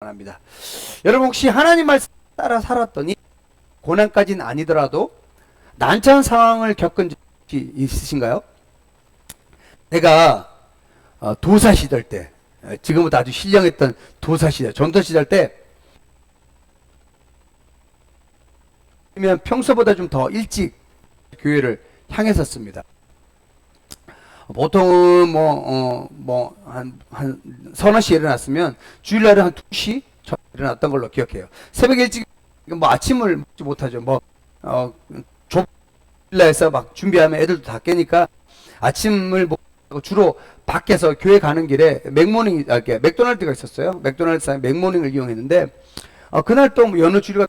합니다. 여러분 혹시 하나님 말씀 따라 살았더니 고난까지는 아니더라도 난처한 상황을 겪은 적이 있으신가요? 제가 도사 시절 때, 지금부터 아주 신령했던 도사 시절, 전도 시절 때 평소보다 좀 더 일찍 교회를 향했었습니다. 보통은 한 서너 시에 일어났으면 주일날에 한 2시 일어났던 걸로 기억해요. 새벽 일찍 아침을 먹지 못하죠. 주일날에서 막 준비하면 애들도 다 깨니까 아침을 먹고 주로 밖에서 교회 가는 길에 맥도날드가 있었어요. 맥도날드 맥모닝을 이용했는데 그날 또 여느 주일과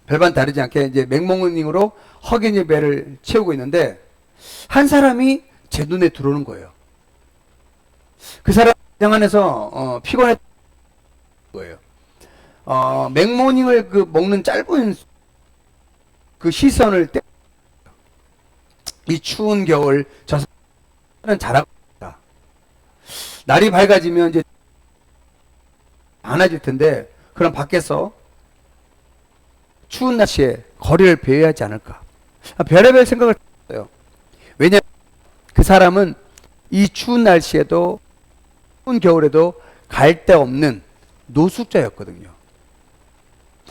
별반 다르지 않게 이제 맥모닝으로 허기니 배를 채우고 있는데 한 사람이 제 눈에 들어오는 거예요. 그 사람 장 안에서 피곤했던 거예요. 맥모닝을 먹는 짧은 그 시선을 이 추운 겨울 저 사람은 잘하고 있다. 날이 밝아지면 이제 많아질 텐데 그럼 밖에서 추운 날씨에 거리를 배회하지 않을까. 별의별 생각을 했어요. 왜냐하면 그 사람은 이 추운 날씨에도 추운 겨울에도 갈 데 없는 노숙자였거든요.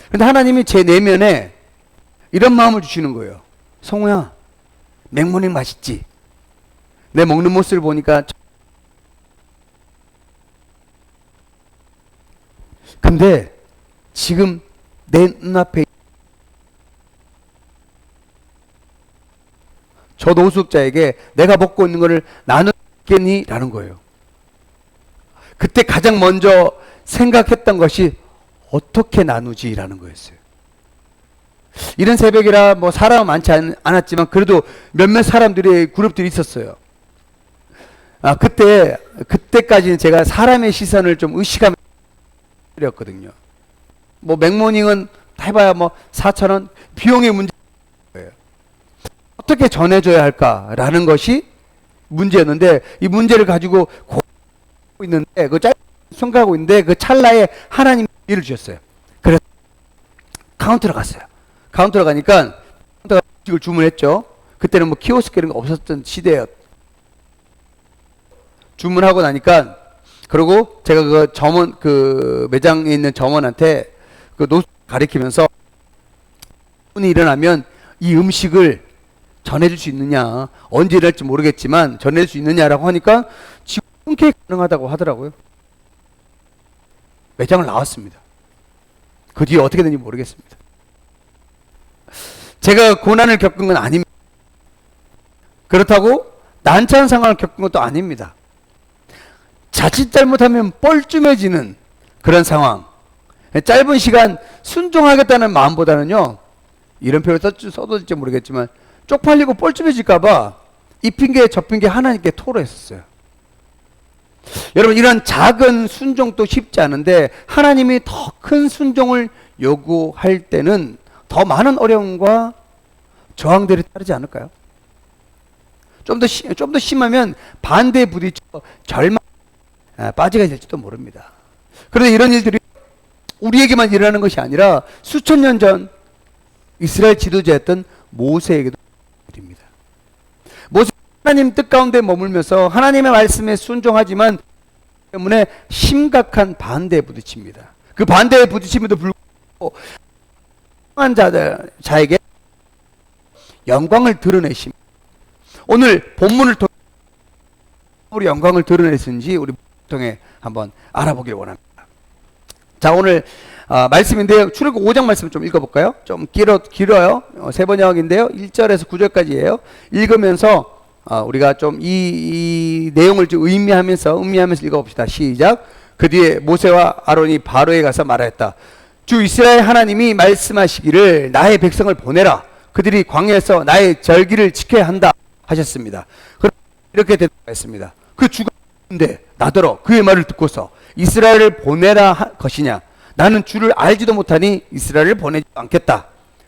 그런데 하나님이 제 내면에 이런 마음을 주시는 거예요. 성우야, 맥모닝 맛있지? 내 먹는 모습을 보니까. 근데 지금 내 눈앞에 저 노숙자에게 내가 먹고 있는 것을 나누겠니? 라는 거예요. 그때 가장 먼저 생각했던 것이 어떻게 나누지? 라는 거였어요. 이런 새벽이라 사람은 많지 않았지만 그래도 몇몇 사람들의 그룹들이 있었어요. 그때까지는 제가 사람의 시선을 좀 의식하면서 드렸거든요. 맥모닝은 해봐야 4,000원 비용의 문제예요. 어떻게 전해줘야 할까라는 것이 문제였는데 이 문제를 가지고 고민하고 있는데 생각하고 있는데 그 찰나에 하나님이 기회를 주셨어요. 그래서 카운터로 갔어요. 카운터로 가니까 음식을 주문했죠. 그때는 키오스크 이런 거 없었던 시대였. 주문하고 나니까 그리고 제가 그 매장에 있는 점원한테 노숙 가리키면서 분이 일어나면 이 음식을 전해줄 수 있느냐, 언제 일할지 모르겠지만 전해줄 수 있느냐라고 하니까 지금 흔쾌히 가능하다고 하더라고요. 매장을 나왔습니다. 그 뒤에 어떻게 되는지 모르겠습니다. 제가 고난을 겪은 건 아닙니다. 그렇다고 난처한 상황을 겪은 것도 아닙니다. 자칫 잘못하면 뻘쭘해지는 그런 상황. 짧은 시간 순종하겠다는 마음보다는요, 이런 표현을 써도 될지 모르겠지만 쪽팔리고 뻘쭘해질까봐 이 핑계 저 핑계 하나님께 토로했었어요. 여러분, 이런 작은 순종도 쉽지 않은데 하나님이 더 큰 순종을 요구할 때는 더 많은 어려움과 저항들이 따르지 않을까요? 좀 더 심하면 반대에 부딪혀 절망 빠지게 될지도 모릅니다. 그런데 이런 일들이 우리에게만 일어나는 것이 아니라 수천 년 전 이스라엘 지도자였던 모세에게도 일입니다. 모세 하나님 뜻 가운데 머물면서 하나님의 말씀에 순종하지만 때문에 심각한 반대에 부딪힙니다. 그 반대에 부딪힘에도 불구하고 한 자에게 영광을 드러내십니다. 오늘 본문을 통해 우리 영광을 드러냈는지 우리 통해 한번 알아보길 원합니다. 자, 오늘 말씀인데요. 출애굽 5장 말씀 좀 읽어볼까요? 좀 길어요. 세 번역인데요. 1절에서 9절까지예요. 읽으면서 우리가 좀 이 내용을 좀 음미하면서 읽어봅시다. 시작. 그 뒤에 모세와 아론이 바로에 가서 말하였다. 주 이스라엘 하나님이 말씀하시기를 나의 백성을 보내라. 그들이 광야에서 나의 절기를 지켜야 한다 하셨습니다. 이렇게 대답했습니다. 그 주가 있는데 나더러 그의 말을 듣고서 이스라엘을 보내라 것이냐? 나는 주를 알지도 못하니 이스라엘을 보내지 않겠다.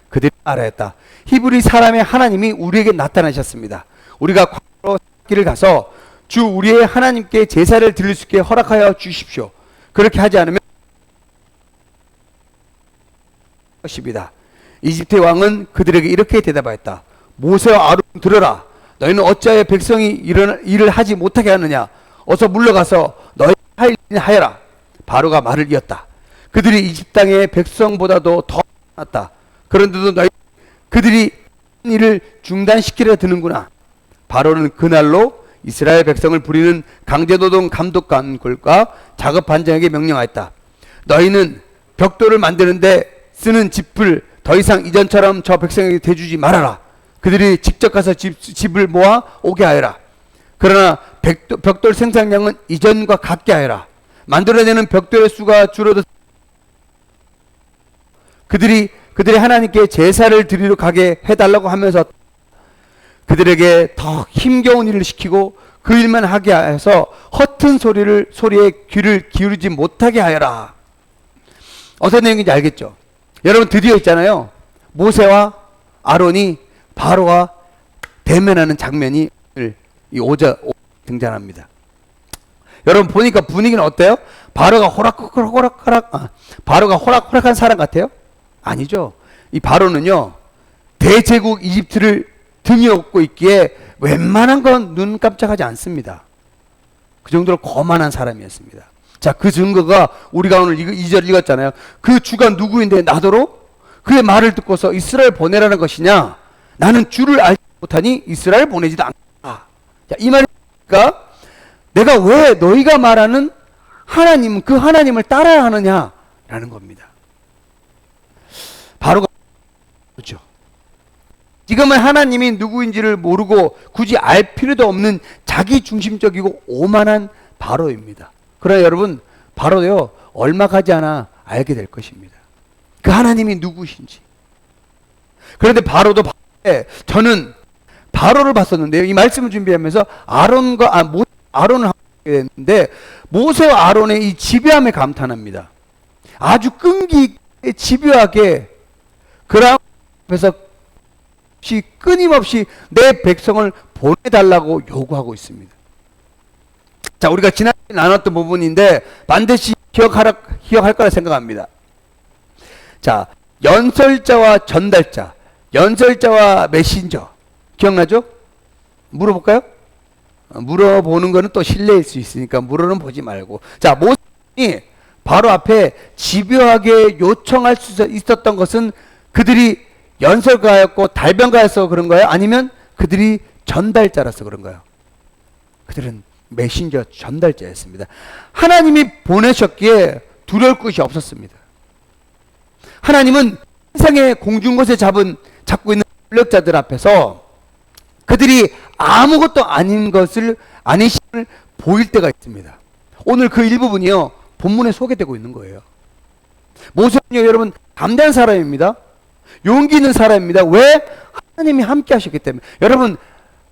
그들이 알아였다. 히브리 사람의 하나님이 우리에게 나타나셨습니다. 우리가 광야로 길을 가서 주 우리의 하나님께 제사를 드릴 수 있게 허락하여 주십시오. 그렇게 하지 않으면 것입니다. 이집트의 왕은 그들에게 이렇게 대답하였다. 모세와 아론 들어라. 너희는 어찌하여 백성이 일을 하지 못하게 하느냐. 어서 물러가서 너희 할 일을 하여라. 바로가 말을 이었다. 그들이 이집트 땅의 백성보다도 더 많았다. 그런데도 너희 그들이 일을 중단시키려 드는구나. 바로는 그날로 이스라엘 백성을 부리는 강제노동 감독관과 작업 반장에게 명령하였다. 너희는 벽돌을 만드는데 쓰는 짚을 더 이상 이전처럼 저 백성에게 대주지 말아라. 그들이 직접 가서 집을 모아 오게 하여라. 그러나 벽돌 생산량은 이전과 같게 하여라. 만들어내는 벽돌의 수가 줄어들 그들이 하나님께 제사를 드리러 가게 해달라고 하면서 그들에게 더 힘겨운 일을 시키고 그 일만 하게 해서 허튼 소리에 귀를 기울이지 못하게 하여라. 어떤 내용인지 알겠죠? 여러분 드디어 있잖아요. 모세와 아론이 바로와 대면하는 장면이 이 5절 등장합니다. 여러분 보니까 분위기는 어때요? 바로가 호락호락한 사람 같아요? 아니죠. 이 바로는요, 대제국 이집트를 등에 업고 있기에 웬만한 건 눈 깜짝하지 않습니다. 그 정도로 거만한 사람이었습니다. 자, 그 증거가 우리가 오늘 2절 읽었잖아요. 그 주가 누구인데 나더러 그의 말을 듣고서 이스라엘 보내라는 것이냐? 나는 주를 알지 못하니 이스라엘 보내지도 않겠다. 자, 이 말이니까 내가 왜 너희가 말하는 하나님, 그 하나님을 따라야 하느냐라는 겁니다. 바로가 그렇죠. 지금은 하나님이 누구인지를 모르고 굳이 알 필요도 없는 자기 중심적이고 오만한 바로입니다. 그러나 여러분, 바로요 얼마 가지 않아 알게 될 것입니다. 그 하나님이 누구신지. 그런데 바로도 저는 바로를 봤었는데요. 이 말씀을 준비하면서 아론을 하게 됐는데 모세와 아론의 이 지배함에 감탄합니다. 아주 끈기 있게 집요하게 그 앞에서 끊임없이 내 백성을 보내달라고 요구하고 있습니다. 자, 우리가 지난주에 나눴던 부분인데 반드시 기억할 거라 생각합니다. 자, 연설자와 전달자, 연설자와 메신저 기억나죠? 물어볼까요? 물어보는 거는 또 실례일 수 있으니까 물어는 보지 말고. 자, 모세이 바로 앞에 집요하게 요청할 수 있었던 것은 그들이 연설가였고 달변가여서 그런가요? 아니면 그들이 전달자라서 그런가요? 그들은 메신저 전달자였습니다. 하나님이 보내셨기에 두려울 것이 없었습니다. 하나님은 세상의 공중곳에 잡고 있는 권력자들 앞에서 그들이 아무것도 아닌 아니심을 보일 때가 있습니다. 오늘 그 일부분이요 본문에 소개되고 있는 거예요. 모세는요 여러분 담대한 사람입니다. 용기 있는 사람입니다. 왜? 하나님이 함께 하셨기 때문에. 여러분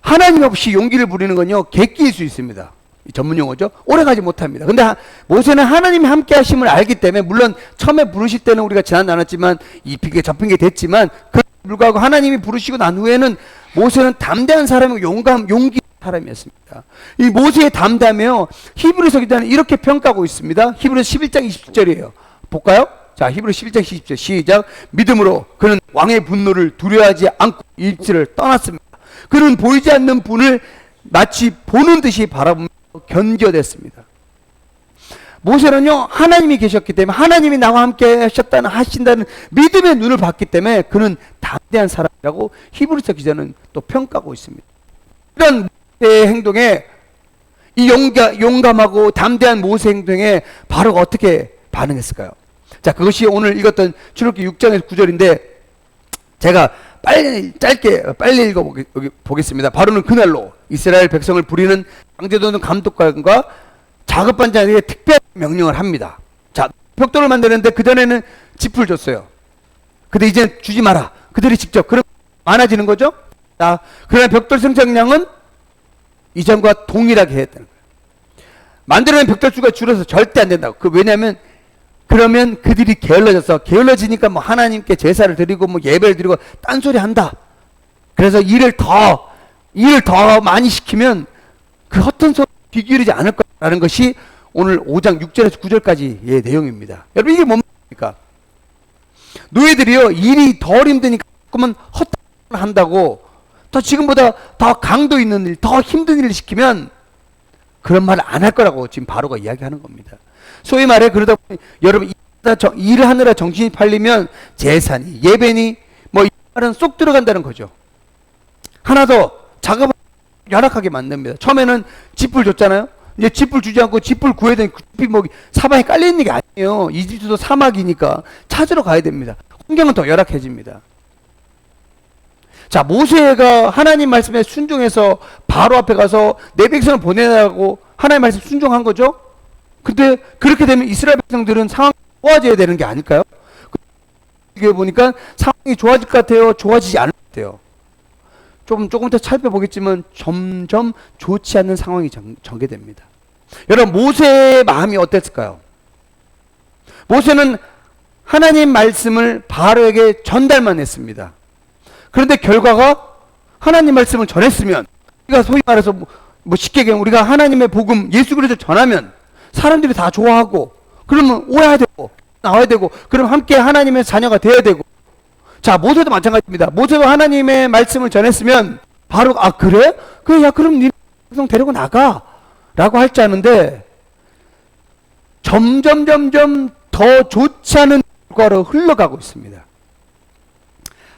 하나님 없이 용기를 부리는 건요 객기일 수 있습니다. 전문 용어죠. 오래가지 못합니다. 근데 모세는 하나님이 함께 하심을 알기 때문에, 물론 처음에 부르실 때는 우리가 지난 나눴지만 이 핑계 저 핑계 됐지만 그럼에도 불구하고 하나님이 부르시고 난 후에는 모세는 담대한 사람이고 용기 사람이었습니다. 이 모세의 담담이요 히브리서 기자는 이렇게 평가하고 있습니다. 히브리서 11장 20절이에요. 볼까요? 자, 히브리서 11장 20절 시작. 믿음으로 그는 왕의 분노를 두려워하지 않고 이집트를 떠났습니다. 그는 보이지 않는 분을 마치 보는 듯이 바라보며 견뎌냈습니다. 모세는요 하나님이 계셨기 때문에, 하나님이 나와 함께 하신다는 믿음의 눈을 봤기 때문에 그는 담대한 사람이라고 히브리서 기자는 또 평가하고 있습니다. 이런 모세의 행동에, 이 용감하고 담대한 모세 행동에 바로가 어떻게 반응했을까요? 자, 그것이 오늘 읽었던 출애굽기 6장에서 9절인데 제가 빨리 읽어보겠습니다. 바로는 그날로 이스라엘 백성을 부리는 강제노동 감독관과 작업반장에게 특별 명령을 합니다. 자, 벽돌을 만드는데 그전에는 짚을 줬어요. 근데 이제 주지 마라. 그들이 직접. 그럼 많아지는 거죠? 자, 그러나 벽돌 생산량은 이전과 동일하게 해야 되는 거예요. 만들어낸 벽돌 수가 줄어서 절대 안 된다고. 왜냐하면 그러면 그들이 게을러지니까 뭐 하나님께 제사를 드리고 뭐 예배를 드리고 딴소리 한다. 그래서 일을 더 많이 시키면 그 허튼 소리 귀 기울이지 않을 거라는 것이 오늘 5장 6절에서 9절까지의 내용입니다. 여러분 이게 뭡니까? 노예들이요, 일이 덜 힘드니까 조금은 헛헛 한다고 더 지금보다 더 강도 있는 일, 더 힘든 일을 시키면 그런 말 안 할 거라고 지금 바로가 이야기하는 겁니다. 소위 말해 그러다 보니 여러분 일을 하느라 정신이 팔리면 제사니 예배니 뭐 이 말은 쏙 들어간다는 거죠. 하나 더 작업을 열악하게 만듭니다. 처음에는 짚을 줬잖아요. 이제 짚을 주지 않고 짚을 구해야 되니 그 짚이 뭐 사방에 깔려있는 게 아니에요. 이집트도 사막이니까 찾으러 가야 됩니다. 환경은 더 열악해집니다. 자, 모세가 하나님 말씀에 순종해서 바로 앞에 가서 내 백성을 보내라고 하나님 말씀 순종한 거죠. 근데 그렇게 되면 이스라엘 백성들은 상황이 좋아져야 되는 게 아닐까요? 이게 보니까 상황이 좋아질 것 같아요? 좋아지지 않을 것 같아요? 조금 더 살펴보겠지만 점점 좋지 않는 상황이 전개됩니다. 여러분, 모세의 마음이 어땠을까요? 모세는 하나님 말씀을 바로에게 전달만 했습니다. 그런데 결과가 하나님 말씀을 전했으면, 우리가 소위 말해서 뭐 쉽게 얘기하면 우리가 하나님의 복음 예수 그리스도를 전하면 사람들이 다 좋아하고, 그러면 오야 되고 나와야 되고, 그럼 함께 하나님의 자녀가 되어야 되고. 자, 모세도 마찬가지입니다. 모세도 하나님의 말씀을 전했으면 바로 그래? 그래, 야 그럼 네 백성 데리고 나가 라고 할 줄 아는데 점점 더 좋지 않은 결과로 흘러가고 있습니다.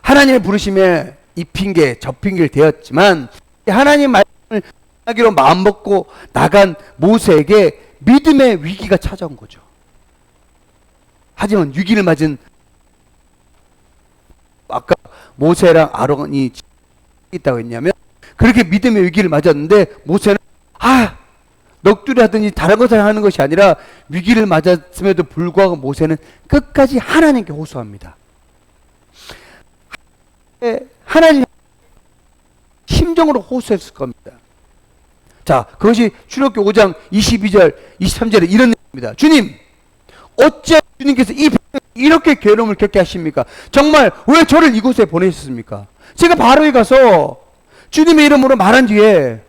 하나님의 부르심에 이 핑계 저 핑계를 대었지만 하나님 말씀을 하기로 마음먹고 나간 모세에게 믿음의 위기가 찾아온 거죠. 하지만 위기를 맞은, 아까 모세랑 아론이 있다고 했냐면 그렇게 믿음의 위기를 맞았는데 모세는 넋두리 하더니 다른 것을 하는 것이 아니라 위기를 맞았음에도 불구하고 모세는 끝까지 하나님께 호소합니다. 하나님 심정으로 호소했을 겁니다. 자, 그것이 출애굽기 5장 22절 23절에 이런 내용입니다. 주님, 어찌 주님께서 이 이렇게 괴로움을 겪게 하십니까? 정말 왜 저를 이곳에 보내셨습니까? 제가 바로에 가서 주님의 이름으로 말한 뒤에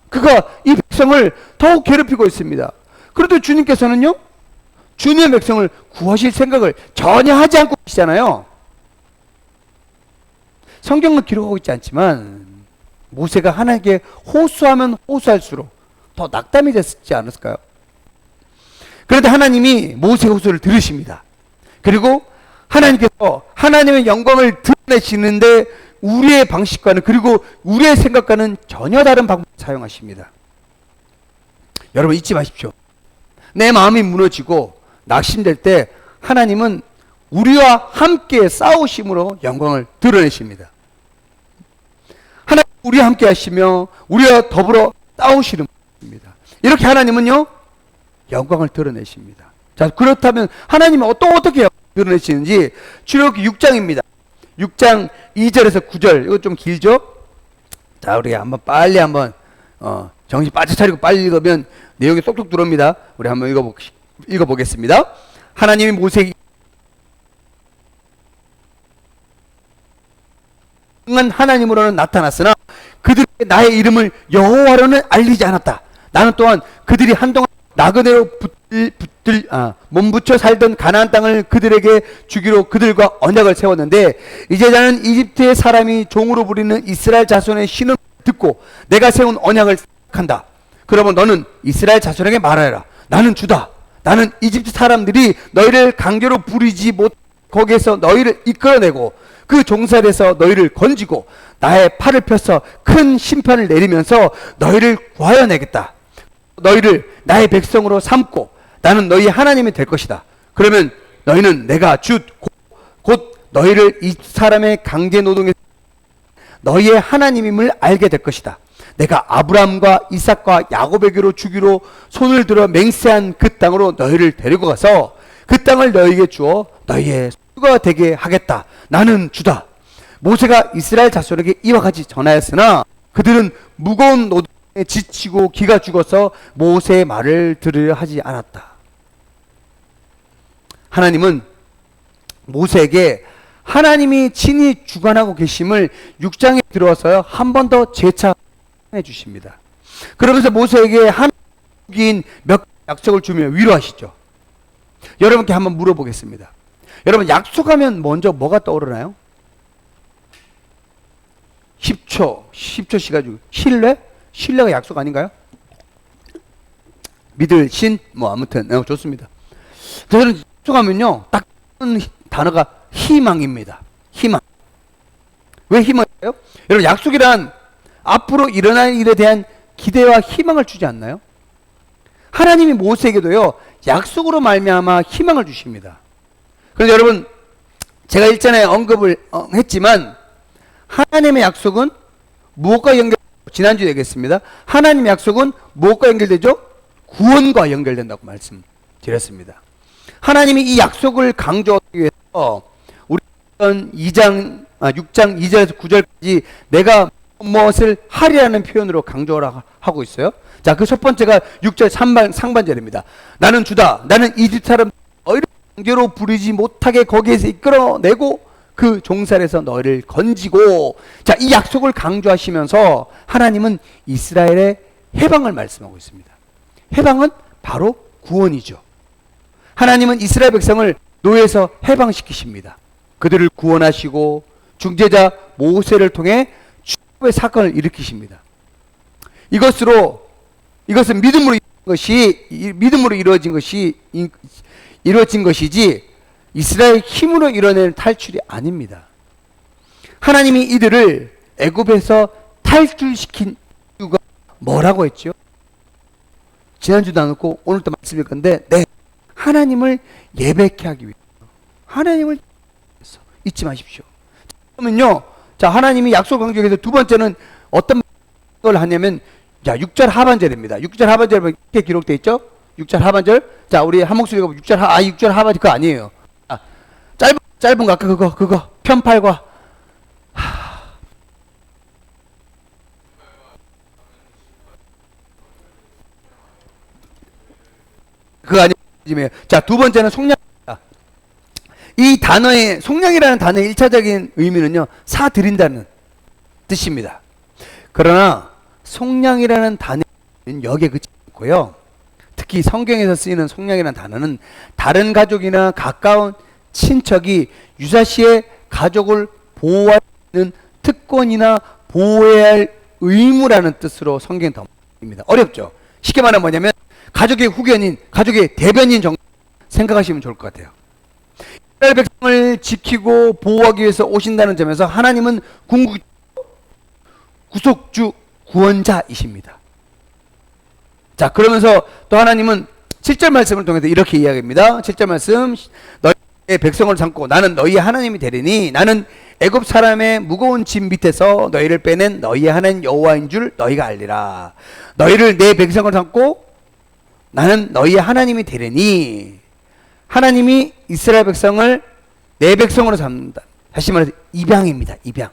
그가 이 백성을 더욱 괴롭히고 있습니다. 그래도 주님께서는요, 주님의 백성을 구하실 생각을 전혀 하지 않고 계시잖아요. 성경은 기록하고 있지 않지만 모세가 하나님께 호소하면 호소할수록 더 낙담이 됐지 않았을까요? 그런데 하나님이 모세의 호소를 들으십니다. 그리고 하나님께서 하나님의 영광을 드러내시는데 우리의 방식과는, 그리고 우리의 생각과는 전혀 다른 방법을 사용하십니다. 여러분 잊지 마십시오. 내 마음이 무너지고 낙심될 때 하나님은 우리와 함께 싸우심으로 영광을 드러내십니다. 하나님 우리와 함께 하시며 우리와 더불어 싸우시는 분입니다. 이렇게 하나님은요 영광을 드러내십니다. 자, 그렇다면 하나님은 어떻게 드러내시는지 출애굽기 6장입니다. 6장 2절에서 9절, 이거 좀 길죠? 자, 우리 빨리 정신 빠져 차리고 빨리 읽으면 내용이 쏙쏙 들어옵니다. 우리 한번 읽어보겠습니다. 하나님이 모세에게 은 하나님으로는 나타났으나 그들에게 나의 이름을 여호와로는 알리지 않았다. 나는 또한 그들이 한동안 나그네로 몸붙여 살던 가나안 땅을 그들에게 주기로 그들과 언약을 세웠는데 이제 나는 이집트의 사람이 종으로 부리는 이스라엘 자손의 신을 듣고 내가 세운 언약을 생각한다. 그러면 너는 이스라엘 자손에게 말하여라. 나는 주다. 나는 이집트 사람들이 너희를 강제로 부리지 못 거기에서 너희를 이끌어내고 그 종살에서 너희를 건지고 나의 팔을 펴서 큰 심판을 내리면서 너희를 구하여 내겠다. 너희를 나의 백성으로 삼고 나는 너희 하나님이 될 것이다. 그러면 너희는 내가 곧 너희를 이 사람의 강제 노동에 너희의 하나님임을 알게 될 것이다. 내가 아브라함과 이삭과 야곱에게로 주기로 손을 들어 맹세한 그 땅으로 너희를 데리고 가서 그 땅을 너희에게 주어 너희의 소유가 되게 하겠다. 나는 주다. 모세가 이스라엘 자손에게 이와 같이 전하였으나 그들은 무거운 노동에 지치고 기가 죽어서 모세의 말을 들으려 하지 않았다. 하나님은 모세에게 하나님이 친히 주관하고 계심을 6장에 들어와서 한 번 더 재차 해 주십니다. 그러면서 모세에게 하나님인 몇 약속을 주며 위로하시죠. 여러분께 한번 물어보겠습니다. 여러분, 약속하면 먼저 뭐가 떠오르나요? 10초씩 가지고 신뢰? 신뢰가 약속 아닌가요? 믿을 신? 뭐 아무튼 좋습니다. 저는 약속하면요, 딱 떠오르는 단어가 희망입니다. 희망. 왜 희망이에요? 여러분, 약속이란 앞으로 일어날 일에 대한 기대와 희망을 주지 않나요? 하나님이 모세에게도요, 약속으로 말미암아 희망을 주십니다. 그런데 여러분, 제가 일전에 언급을 했지만 하나님의 약속은 무엇과 지난주에 얘기했습니다. 하나님의 약속은 무엇과 연결되죠? 구원과 연결된다고 말씀드렸습니다. 하나님이 이 약속을 강조하기 위해서 우리 6장 2절에서 9절까지 내가 무엇을 하리라는 표현으로 강조를 하고 있어요. 자, 그 첫 번째가 6절 상반절입니다. 나는 주다. 나는 이집트 사람 너희를 강제로 부리지 못하게 거기에서 이끌어내고 그 종살에서 너희를 건지고. 자, 이 약속을 강조하시면서 하나님은 이스라엘의 해방을 말씀하고 있습니다. 해방은 바로 구원이죠. 하나님은 이스라엘 백성을 노예에서 해방시키십니다. 그들을 구원하시고 중재자 모세를 통해 축복의 사건을 일으키십니다. 이것은 믿음으로 이루어진 것이지 이스라엘 힘으로 이뤄낼 탈출이 아닙니다. 하나님이 이들을 애굽에서 탈출시킨 이유가 뭐라고 했죠? 지난주도 안 했고 오늘도 말씀일 건데, 하나님을 예배케 하기 위해서. 하나님을 위해서. 잊지 마십시오. 그러면요, 자, 하나님이 약속 강조해서 두 번째는 어떤 걸 하냐면, 자, 6절 하반절입니다. 6절 하반절에 이렇게 기록되어 있죠? 6절 하반절. 자, 우리 한 목소리 읽어보면 6절 하반절 그거 아니에요. 아, 짧은 거 아까 그거 편팔과 그거 아니에요. 자, 두 번째는 속량입니다. 이 단어의 속량이라는 단어의 1차적인 의미는요, 사 드린다는 뜻입니다. 그러나 속량이라는 단어는 여기에 그치지 않고요, 특히 성경에서 쓰이는 속량이라는 단어는 다른 가족이나 가까운 친척이 유사시에 가족을 보호하는 특권이나 보호해야 할 의무라는 뜻으로 성경에 담깁니다. 어렵죠? 쉽게 말하면 뭐냐면 가족의 후견인, 가족의 대변인 정도 생각하시면 좋을 것 같아요. 이스라엘 백성을 지키고 보호하기 위해서 오신다는 점에서 하나님은 궁극 구속주 구원자이십니다. 자, 그러면서 또 하나님은 7절 말씀을 통해서 이렇게 이야기합니다. 7절 말씀, 너희의 백성을 삼고 나는 너희의 하나님이 되리니 나는 애굽 사람의 무거운 짐 밑에서 너희를 빼낸 너희의 하나님 여호와인 줄 너희가 알리라. 너희를 내 백성을 삼고 나는 너희의 하나님이 되리니. 하나님이 이스라엘 백성을 내 백성으로 삼는다. 다시 말해서 입양입니다. 입양.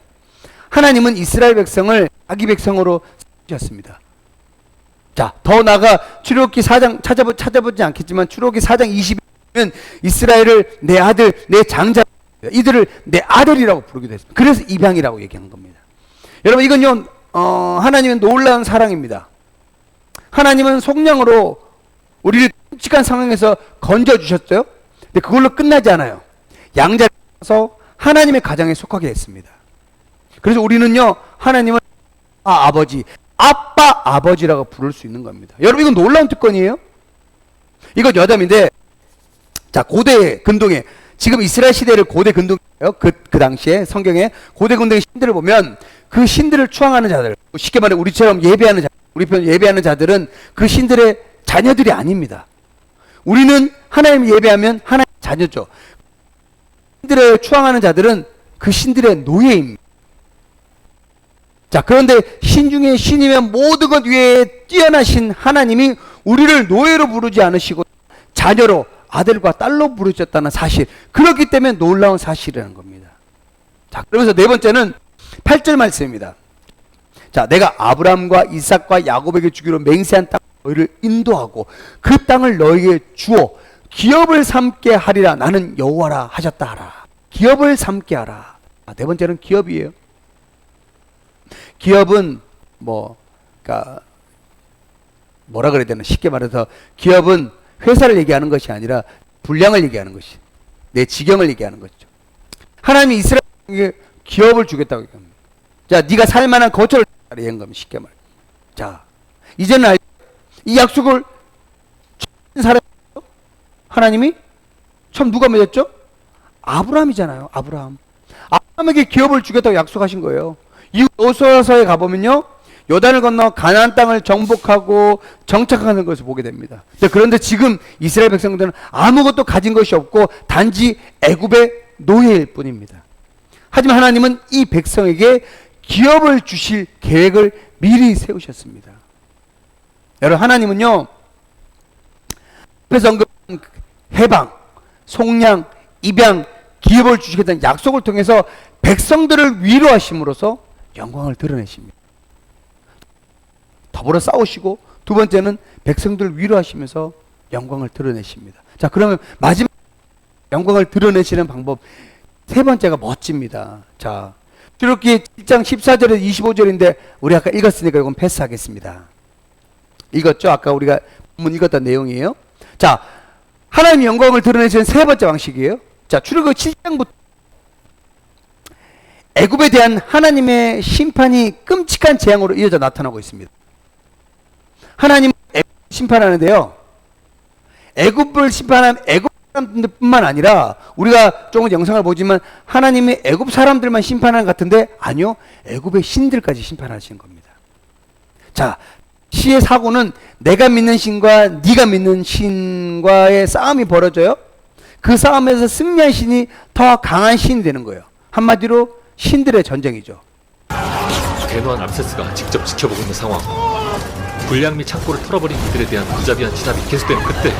하나님은 이스라엘 백성을 자기 백성으로 삼으셨습니다. 자, 더 나아가 출애굽기 4장 찾아보지 않겠지만 출애굽기 4장 20은 이스라엘을 내 아들, 내 장자, 이들을 내 아들이라고 부르기도 했습니다. 그래서 입양이라고 얘기한 겁니다. 여러분, 이건요, 하나님은 놀라운 사랑입니다. 하나님은 속량으로 우리를 끔찍한 상황에서 건져주셨어요. 근데 그걸로 끝나지 않아요. 양자에서 하나님의 가정에 속하게 했습니다. 그래서 우리는요, 하나님을 아버지, 아빠, 아버지라고 부를 수 있는 겁니다. 여러분, 이건 놀라운 특권이에요. 이건 여담인데, 자, 고대 근동에, 지금 이스라엘 시대를 고대 근동이에요. 그 당시에 성경에 고대 근동의 신들을 보면 그 신들을 추앙하는 자들, 쉽게 말해 우리처럼 예배하는 자들, 우리 편 예배하는 자들은 그 신들의 자녀들이 아닙니다. 우리는 하나님을 예배하면 하나님의 자녀죠. 신들을 추앙하는 자들은 그 신들의 노예입니다. 자, 그런데 신 중에 신이면 모든 것 위에 뛰어나신 하나님이 우리를 노예로 부르지 않으시고 자녀로, 아들과 딸로 부르셨다는 사실, 그렇기 때문에 놀라운 사실이라는 겁니다. 자, 그러면서 네 번째는 8절 말씀입니다. 자, 내가 아브라함과 이삭과 야곱에게 주기로 맹세한 땅 너희를 인도하고 그 땅을 너희에게 주어 기업을 삼게 하리라. 나는 여호와라 하셨다 하라. 기업을 삼게 하라. 네 번째는 기업이에요. 기업은 그러니까 뭐라 그래야 되나, 쉽게 말해서 기업은 회사를 얘기하는 것이 아니라 분량을 얘기하는 것이. 내 지경을 얘기하는 거죠. 하나님이 이스라엘에게 기업을 주겠다고 얘기합니다. 자, 네가 살만한 거처를 얘기한 겁니다. 쉽게 말해. 자, 이제는 이 약속을 사람 하나님이 참 누가 맺었죠? 아브라함이잖아요. 아브라함에게 기업을 주겠다고 약속하신 거예요. 이 여호수아서에 가보면요, 요단을 건너 가나안 땅을 정복하고 정착하는 것을 보게 됩니다. 그런데 지금 이스라엘 백성들은 아무것도 가진 것이 없고 단지 애굽의 노예일 뿐입니다. 하지만 하나님은 이 백성에게 기업을 주실 계획을 미리 세우셨습니다. 여러분, 하나님은요, 앞에서 언급한 해방, 속량, 입양, 기업을 주시겠다는 약속을 통해서 백성들을 위로하심으로써 영광을 드러내십니다. 더불어 싸우시고, 두 번째는 백성들을 위로하시면서 영광을 드러내십니다. 자, 그러면 마지막 영광을 드러내시는 방법 세 번째가 멋집니다. 자, 출애굽기 1장 14절에서 25절인데 우리 아까 읽었으니까 이건 패스하겠습니다. 읽었죠? 아까 우리가 본문 읽었던 내용이에요. 자, 하나님의 영광을 드러내시는 세 번째 방식이에요. 자, 출애굽기 7장부터 애굽에 대한 하나님의 심판이 끔찍한 재앙으로 이어져 나타나고 있습니다. 하나님은 애굽을 심판하는데요, 애굽을 심판하는 애굽 사람들뿐만 아니라 우리가 조금 영상을 보지만 하나님이 애굽 사람들만 심판하는 것 같은데 아니요, 애굽의 신들까지 심판하시는 겁니다. 자, 시의 사고는 내가 믿는 신과 네가 믿는 신과의 싸움이 벌어져요. 그 싸움에서 승리한 신이 더 강한 신이 되는 거예요. 한마디로 신들의 전쟁이죠. 대노한 람세스가 직접 지켜보고 있는 상황. 불량 및 창고를 털어버린 이들에 대한 무자비한 진압이 계속되는 그때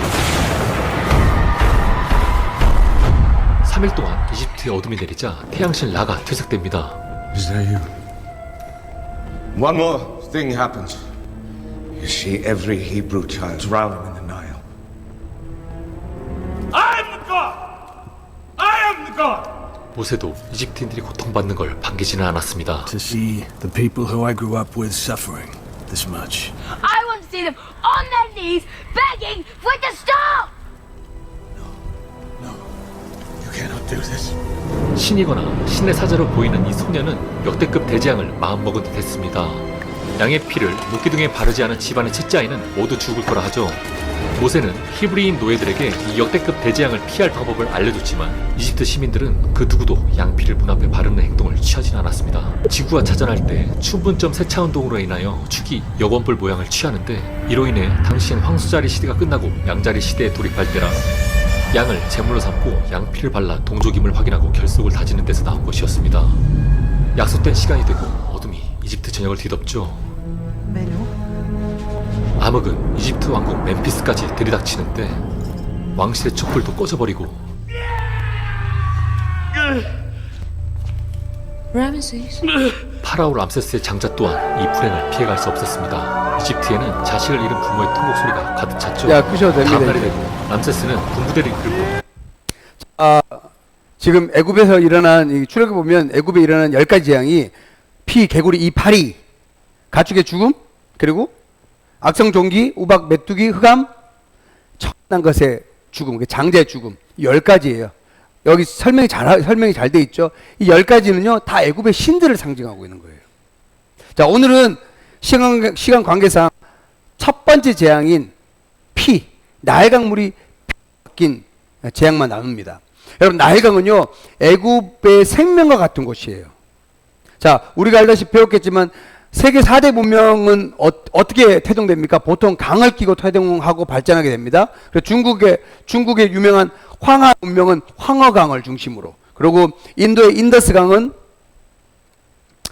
3일 동안 이집트의 어둠이 내리자 태양신 라가 퇴색됩니다. Is that you? One more thing happens. You see every Hebrew child drowning in the Nile. I am the God! I am the God! 모세도 이집트인들이 고통받는 걸 반기지는 않았습니다. To see the people who I grew up with suffering this much. I want to see them on their knees begging for it to stop! You cannot do this. 신이거나 신의 사자로 보이는 이 소녀는 역대급 대재앙을 마음먹은 듯 했습니다. 양의 피를 목기둥에 바르지 않은 집안의 첫째 아이는 모두 죽을 거라 하죠. 모세는 히브리인 노예들에게 이 역대급 대재앙을 피할 방법을 알려줬지만 이집트 시민들은 그 누구도 양피를 문 앞에 바르는 행동을 취하진 않았습니다. 지구가 자전할 때 춘분점 세차운동으로 인하여 축이 여권뿔 모양을 취하는데, 이로 인해 당시엔 황수자리 시대가 끝나고 양자리 시대에 돌입할 때라 양을 제물로 삼고 양피를 발라 동족임을 확인하고 결속을 다지는 데서 나온 것이었습니다. 약속된 시간이 되고 어둠이 이집트 전역을 뒤덮죠. 암흑은 이집트 왕국 멤피스까지 들이닥치는데 왕실의 촛불도 꺼져버리고 Ramesses. 파라오 람세스의 장자 또한 이 불행을 피해갈 수 없었습니다. 이집트에는 자식을 잃은 부모의 통곡 소리가 가득 찼죠. 야, 끄셔도 됩니다. 다음 날이 이제. 되고 람세스는 군부대를 이끌고 지금 애굽에서 일어난, 이 출애굽 보면 애굽에 일어난 10가지 재앙이 피, 개구리, 이 파리, 가축의 죽음, 그리고 악성 종기, 우박, 메뚜기, 흑암, 천한 것의 죽음, 장자의 죽음, 10가지예요. 여기 설명이 잘 돼 있죠. 이 10가지는요 다 애굽의 신들을 상징하고 있는 거예요. 자, 오늘은 시간 관계상 첫 번째 재앙인 피, 나일강물이 바뀐 재앙만 나눕니다. 여러분, 나일강은요 애굽의 생명과 같은 곳이에요. 자, 우리가 알다시피 배웠겠지만 세계 4대 문명은 어떻게 태동됩니까? 보통 강을 끼고 태동하고 발전하게 됩니다. 그래서 중국의 유명한 황하 문명은 황허강을 중심으로, 그리고 인도의 인더스강은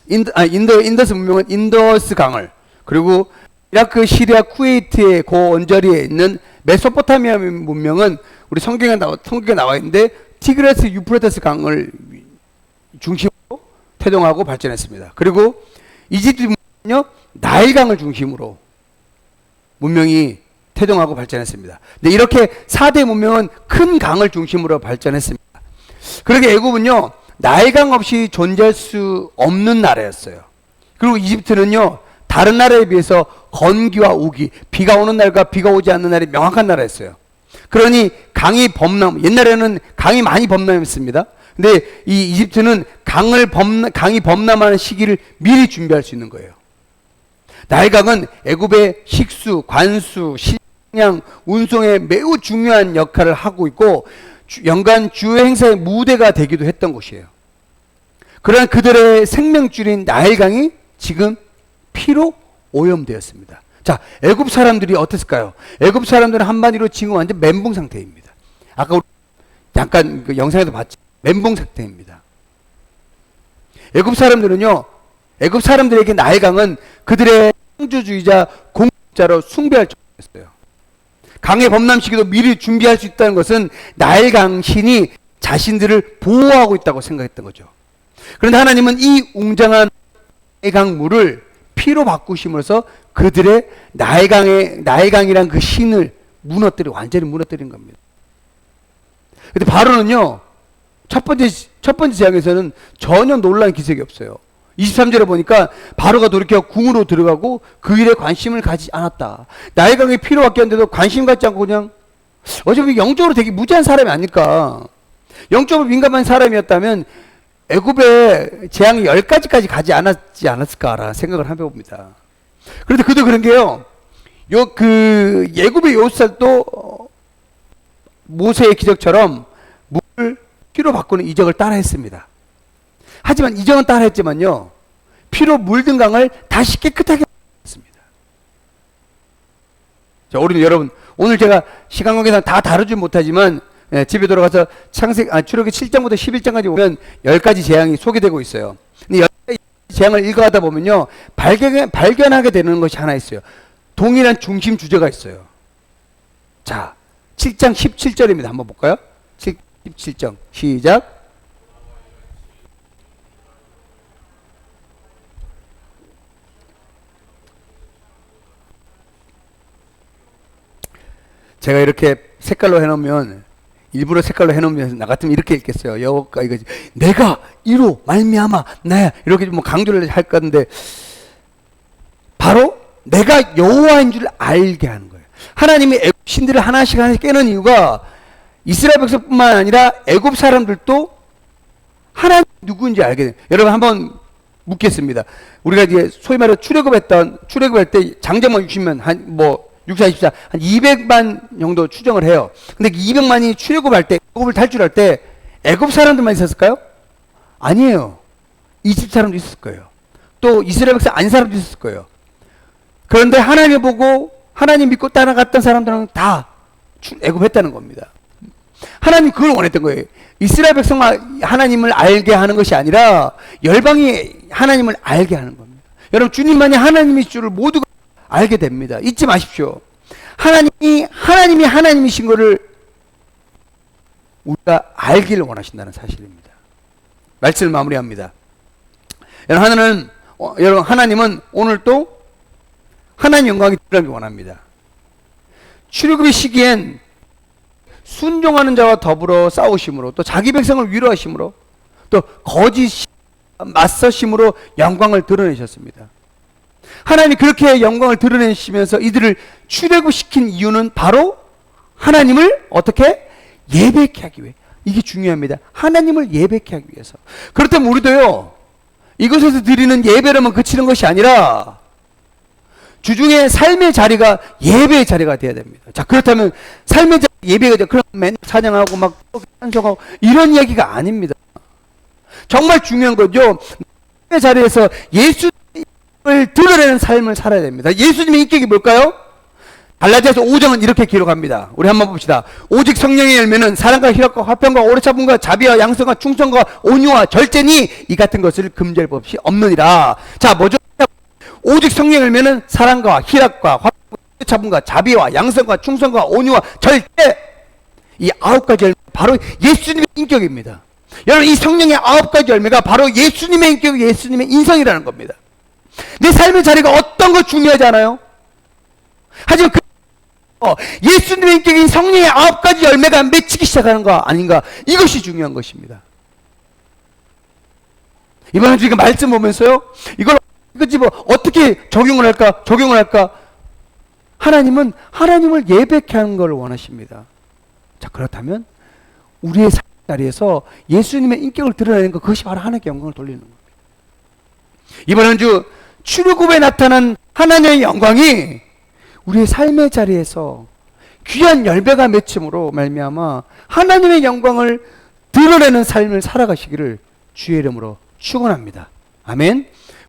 인도의 인더스 문명은 인더스강을, 그리고 이라크, 시리아, 쿠웨이트의 그 언저리에 있는 메소포타미아 문명은 우리 성경에 나와 있는데 티그레스 유프라테스 강을 중심으로 태동하고 발전했습니다. 그리고 이집트 문명은요 나일강을 중심으로 문명이 태동하고 발전했습니다. 근데 이렇게 4대 문명은 큰 강을 중심으로 발전했습니다. 그러게 애굽은요 나일강 없이 존재할 수 없는 나라였어요. 그리고 이집트는요 다른 나라에 비해서 건기와 우기, 비가 오는 날과 비가 오지 않는 날이 명확한 나라였어요. 그러니 강이 범람, 옛날에는 강이 많이 범람했습니다. 근데 이 이집트는 강이 범람하는 시기를 미리 준비할 수 있는 거예요. 나일강은 애굽의 식수, 관수, 식량, 운송에 매우 중요한 역할을 하고 있고 연간 주요 행사의 무대가 되기도 했던 곳이에요. 그러나 그들의 생명줄인 나일강이 지금 피로 오염되었습니다. 자, 애굽 사람들이 어땠을까요? 애굽 사람들은 한마디로 지금 완전 멘붕 상태입니다. 아까 우리 잠깐 그 영상에도 봤지. 멘붕 상태입니다. 애굽 사람들은요, 애굽 사람들에게 나일강은 그들의 창조주의자 공자로 숭배할 정도였어요. 강의 범람 시기도 미리 준비할 수 있다는 것은 나일강 신이 자신들을 보호하고 있다고 생각했던 거죠. 그런데 하나님은 이 웅장한 나일강물을 피로 바꾸심으로써 그들의 나일강이란 그 신을 완전히 무너뜨린 겁니다. 근데 바로는요, 첫 번째 재앙에서는 전혀 놀라운 기색이 없어요. 23절에 보니까 바로가 돌이켜 궁으로 들어가고 그 일에 관심을 가지지 않았다. 나일강이 피로 바뀌었는데도 관심 갖지 않고 그냥 어차피 영적으로 되게 무지한 사람이 아닐까. 영적으로 민감한 사람이었다면 애굽의 재앙이 10가지까지 가지 않았을까라는 생각을 해봅니다. 그런데 그도 그런 게요. 애굽의 요셉도 모세의 기적처럼 물을 피로 바꾸는 이적을 따라했습니다. 하지만 이적은 따라했지만요, 피로 물든 강을 다시 깨끗하게 했습니다. 자, 우리 여러분, 오늘 제가 시간 관계상 다 다루지 못하지만 집에 돌아가서 출애굽기 7장부터 11장까지 보면 10가지 재앙이 소개되고 있어요. 근데 10가지 재앙을 읽어가다 보면요, 발견하게 되는 것이 하나 있어요. 동일한 중심 주제가 있어요. 자, 7장 17절입니다. 한번 볼까요? 17장 시작. 제가 이렇게 색깔로 해놓으면, 일부러 색깔로 해놓으면 나 같으면 이렇게 읽겠어요. 여호와가 이거지. 내가 이로 말미암아 나야, 이렇게 뭐 강조를 할 건데, 바로 내가 여호와인 줄 알게 하는 거예요. 하나님이 애굽 신들을 하나씩 깨는 이유가 이스라엘 백성뿐만 아니라 애굽 사람들도 하나님 누구인지 알게 돼요. 여러분 한번 묻겠습니다. 우리가 이제 소위 말해 출애굽할 때 장정만 주시면 한 64, 한 200만 정도 추정을 해요. 근데 200만이 출애굽할 때, 애굽을 탈출할 때 애굽 사람들만 있었을까요? 아니에요. 이집트 사람도 있었을 거예요. 또 이스라엘 백성 아닌 사람도 있었을 거예요. 그런데 하나님을 보고 하나님 믿고 따라갔던 사람들은 다 애굽했다는 겁니다. 하나님 그걸 원했던 거예요. 이스라엘 백성만 하나님을 알게 하는 것이 아니라 열방이 하나님을 알게 하는 겁니다. 여러분, 주님만이 하나님이실 줄을 모두가 알게 됩니다. 잊지 마십시오. 하나님이 하나님이신 것을 우리가 알기를 원하신다는 사실입니다. 말씀을 마무리합니다. 여러분, 하나님은 오늘 또 하나님 영광이 드러나기 원합니다. 출애굽의 시기엔 순종하는 자와 더불어 싸우심으로, 또 자기 백성을 위로하심으로, 또 거짓 맞서심으로 영광을 드러내셨습니다. 하나님이 그렇게 영광을 드러내시면서 이들을 출애굽시킨 이유는 바로 하나님을 어떻게 예배케 하기 위해. 이게 중요합니다. 하나님을 예배케 하기 위해서. 그렇다면 우리도요, 이곳에서 드리는 예배로만 그치는 것이 아니라 주중에 삶의 자리가 예배의 자리가 되어야 됩니다. 자, 그렇다면 삶의 자리 예배가 돼. 그럼 맨날 찬양하고 막 찬송하고 이런 이야기가 아닙니다. 정말 중요한 거죠. 삶의 자리에서 예수님을 드러내는 삶을 살아야 됩니다. 예수님의 인격이 뭘까요? 갈라디아서 5장은 이렇게 기록합니다. 우리 한번 봅시다. 오직 성령의 열매는 사랑과 희락과 화평과 오래 참음과 자비와 양성과 충성과 온유와 절제니 이 같은 것을 금지할 법 없이 없느니라. 자, 뭐죠? 오직 성령의 열매는 사랑과 희락과 화평과 오래 참음과 자비와 양성과 충성과 온유와 절제. 이 9가지 열매 바로 예수님의 인격입니다. 여러분, 이 성령의 9가지 열매가 바로 예수님의 인격, 예수님의 인성이라는 겁니다. 내 삶의 자리가 어떤 거 중요하지 않아요? 하지만 예수님의 인격인 성령의 9가지 열매가 맺히기 시작하는 거 아닌가? 이것이 중요한 것입니다. 이번 주 말씀 보면서요, 이걸 어떻게 적용을 할까? 하나님은 하나님을 예배케 하는 걸 원하십니다. 자, 그렇다면 우리의 삶 자리에서 예수님의 인격을 드러내는 것, 그것이 바로 하나님께 영광을 돌리는 겁니다. 이번 한 주 출애굽에 나타난 하나님의 영광이 우리의 삶의 자리에서 귀한 열매가 맺힘으로 말미암아 하나님의 영광을 드러내는 삶을 살아가시기를 주의 이름으로 축원합니다. 아멘.